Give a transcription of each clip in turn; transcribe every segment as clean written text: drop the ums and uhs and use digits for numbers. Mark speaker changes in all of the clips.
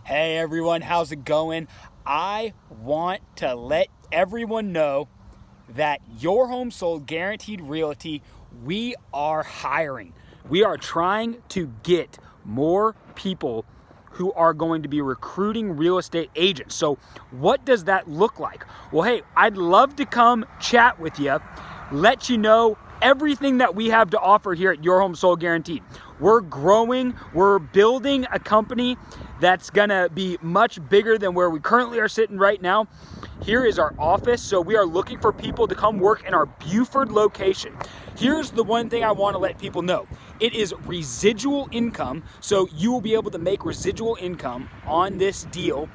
Speaker 1: Hey everyone, how's it going? I want to let everyone know that Your Home Sold Guaranteed Realty, we are hiring. We are trying to get more people who are going to be recruiting real estate agents. So what does that look like? Well, hey, I'd love to come chat with you, let you know everything that we have to offer here at Your Home Sold Guaranteed. We're growing, we're building a company that's gonna be much bigger than where we currently are sitting right now. Here is our office, so we are looking for people to come work in our Buford location. Here's the one thing I want to let people know. It is residual income, so you will be able to make residual income on this deal.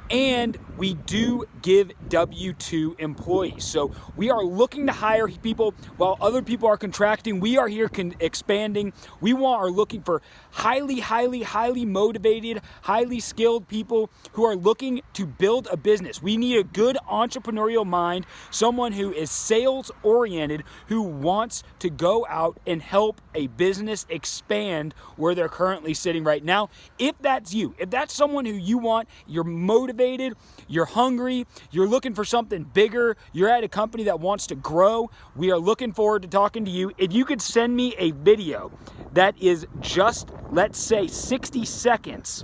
Speaker 1: And we do give W-2 employees. So we are looking to hire people while other people are contracting. We are here expanding. We are looking for highly motivated, highly skilled people who are looking to build a business. We need a good entrepreneurial mind, someone who is sales oriented, who wants to go out and help a business expand where they're currently sitting right now. If that's you, if that's someone who you want, you're motivated, you're hungry, you're looking for something bigger, you're at a company that wants to grow, we are looking forward to talking to you. If you could send me a video that is just, let's say, 60 seconds,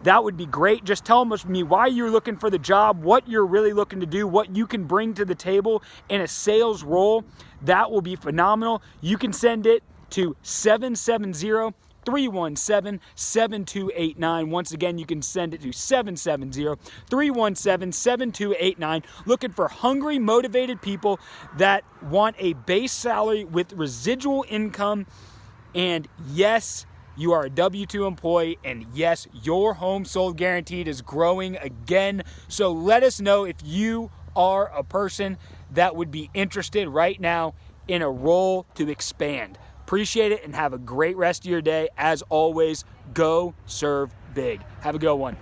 Speaker 1: that would be great. Just tell me why you're looking for the job, what you're really looking to do, what you can bring to the table in a sales role. That will be phenomenal. You can send it to 770-317-7289. Once again, you can send it to 770-317-7289. Looking for hungry, motivated people that want a base salary with residual income. And yes, you are a W-2 employee, and yes, Your Home Sold Guaranteed is growing again. So let us know if you are a person that would be interested right now in a role to expand. Appreciate it and have a great rest of your day. As always, go serve big. Have a good one.